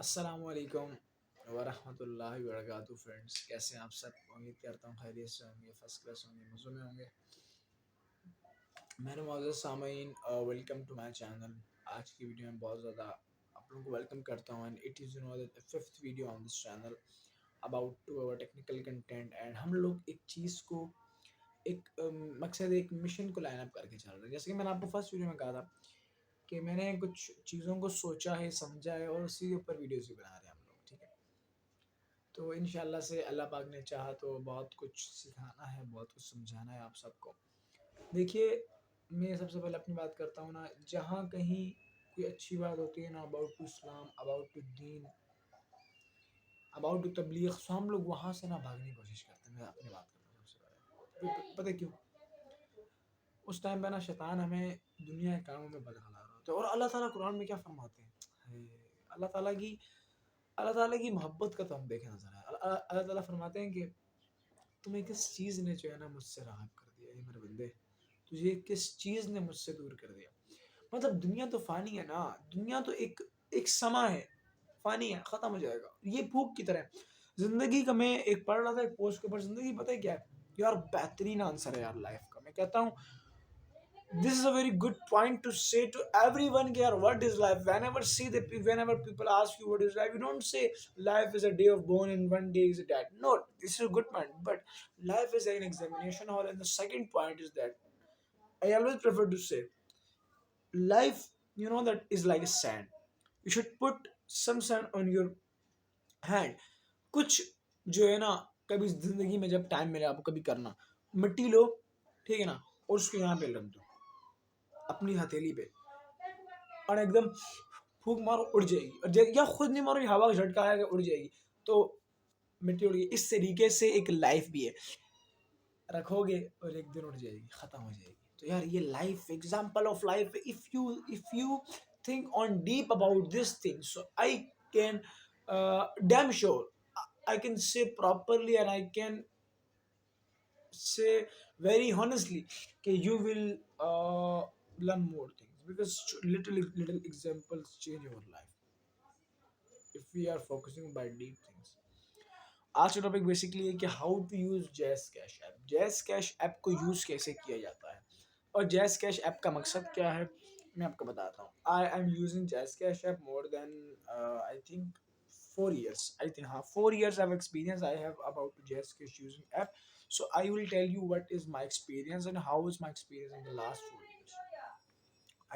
अस्सलामुअलैकुम वरहमतुल्लाहि वबरकातुहू। फ्रेंड्स, कैसे हैं आप सब? उम्मीद करता हूँ खैरियत से होंगे, फर्स्ट क्लास होंगे, मज़ों में होंगे। मेरे मौजूद सामीन, वेलकम टू माय चैनल। आज की वीडियो में बहुत ज़्यादा आप लोगों को वेलकम करता हूँ and it is the fifth video on this channel about to our technical content. And हम लोग एक चीज़ को एक मकसद, एक मिशन को लाइन अप करके चल रहे हैं। जैसे कि मैंने आपको फर्स्ट वीडियो में कहा था कि मैंने कुछ चीज़ों को सोचा है, समझा है और उसी के ऊपर वीडियोज़ भी बना रहे हैं हम लोग, ठीक है। तो इंशाल्लाह से अल्लाह पाक ने चाहा तो बहुत कुछ सिखाना है, बहुत कुछ समझाना है आप सबको। देखिए, मैं सबसे पहले अपनी बात करता हूँ ना, जहाँ कहीं कोई अच्छी बात होती है ना, about to Islam, about to दीन, अबाउट टू तबलीग, तो हम लोग वहाँ से ना भागने की कोशिश करते हैं। मैं अपनी बात करता हूँ सबसे पहले, पता है क्यों? उस टाइम पे ना शैतान हमें दुनिया के कामों में भटका रहा होता है। और अल्लाह ताला कुरान में क्या फरमाते हैं? अल्लाह ताला की अल्लाह ताला की मोहब्बत का तो हम देखें नज़र है। अल्लाह ताला फरमाते हैं कि तुम्हें किस चीज़ ने जो है ना मुझसे राग़िब कर दिया, ये मेरे बंदे, तुझे किस चीज़ ने मुझसे दूर कर दिया। मतलब दुनिया तो फ़ानी है ना, दुनिया तो एक एक समा है, फ़ानी है, ख़त्म हो जाएगा, ये भूख की तरह है। ज़िंदगी का मैं एक पढ़ रहा था एक पोस्ट के ऊपर, ज़िंदगी पता है क्या है यार? बेहतरीन आंसर है यार लाइफ का। मैं कहता हूँ this is a very good point to say to everyone here, what is life? Whenever people ask you what is life, you don't say life is a day of born and one day is dead. No, this is a good point, but life is an examination hall. And the second point is that I always prefer to say life, that is like a sand. You should put some sand on your hand. कुछ जो है ना, कभी जिंदगी में जब time मिले आपको कभी करना, मिट्टी लो, ठीक है ना, और उसको यहाँ पे रख दो अपनी हथेली पे, और एकदम फूंक मारो, उड़ जाएगी। और या खुद नहीं मारो, हवा का झटका आएगा, उड़ जाएगी, तो मिट्टी उड़ गई। इस तरीके से एक लाइफ भी है, रखोगे और एक दिन उड़ जाएगी, खत्म हो जाएगी। तो यार ये life, example of life, if you think on deep about this thing, so I can damn sure, I can say properly and I can say very honestly that you will learn more things, because little examples change your life if we are focusing by deep things. आज का topic basically है कि how to use जैस cash app. जैस cash app को use कैसे किया जाता है और जैस कैश ऐप का मकसद क्या है, मैं आपको बताता हूँ। I am using JS cash app more than I think 4 years. I think 4 years of experience I have about Jazz Cash using app. So I will tell you what is my experience and how is my experience in the last 4 years.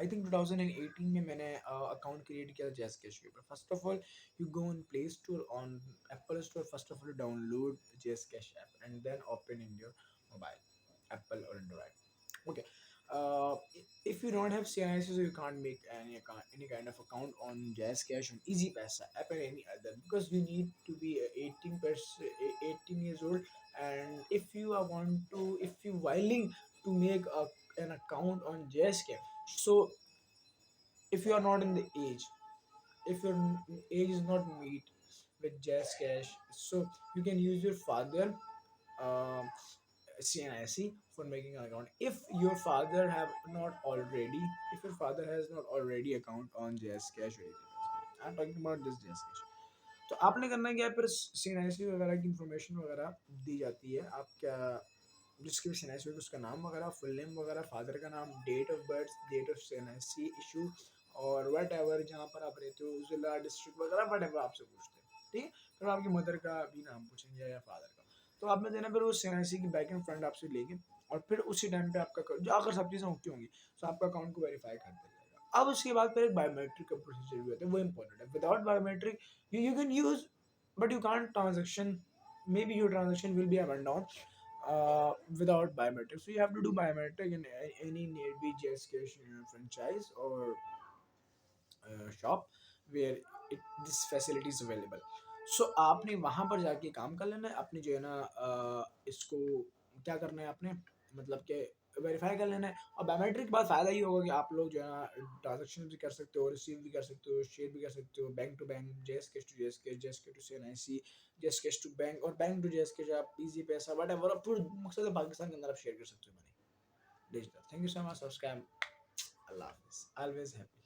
I think 2018 में मैंने account create किया जैस Cash के ऊपर। First of all you go on play store, on Apple store, first of all download Jazz cash app and then open in your mobile, Apple और Android. Okay, if you don't have CIC, so you can't make any kind of account on Jazz Cash, on Easy Paisa app, or any other, because you need to be 18 years old. And if you willing to make an account on Jazz Cash, so if you are not in the age, if your age is not meet with Jazz Cash, so you can use your father um, CNIC for making an account. If your father have not already, if your father has not already account on Jazz Cash or anything, I'm talking about this Jazz Cash. तो आपने करना क्या है, फिर CNIC वगैरह की information वगैरह दी जाती है। आप क्या, जिसकी भी सीएनआईसी होगी उसका नाम वगैरह, फुल नेम वगैरह, फादर का नाम, date of birth, date of CNIC issue, और वट एवर जहाँ पर आप रहते हो, जिला, डिस्ट्रिक्ट वगैरह, वट एवर आपसे पूछते हैं, ठीक है। फिर आपकी मदर का भी नाम पूछेंगे या फादर का, तो आपने देना। फिर वो सीएनआईसी की बैक एंड फ्रंट आपसे लेंगे और फिर उसी टाइम पे आपका जो अगर सब चीज़ें ओके होंगी तो आपका अकाउंट को वेरीफाई कर दिया जाएगा। अब उसके बाद फिर एक बायोमेट्रिक का प्रोसीजर भी होता है, वो इंपॉर्टेंट है। Without biometric you can use, but you can't transaction, maybe your transaction will be up and down without biometric. So you have to do biometric in any nearby JSK franchise or shop where this facility is available. So आपने वहाँ पर जाके काम कर लेना है। अपनी जो है ना इसको क्या करना है आपने, मतलब कि वेरीफाई कर लेना है। और बायोमेट्रिक के बाद फ़ायदा ये होगा कि आप लोग जो है ना ट्रांजेक्शन भी कर सकते हो, रिसीव भी कर सकते हो, शेयर भी कर सकते हो, bank to bank, JS cash to JS cash, JS cash to CNIC, JS cash to bank, और बैंक टू जेएस कैश आप इजी पैसा वट एवर, पूरे मकसद है पाकिस्तान के अंदर आप शेयर कर सकते हो money digital. Thank you so much, subscribe. अल्लाह हाफिज़, ऑलवेज हैप्पी।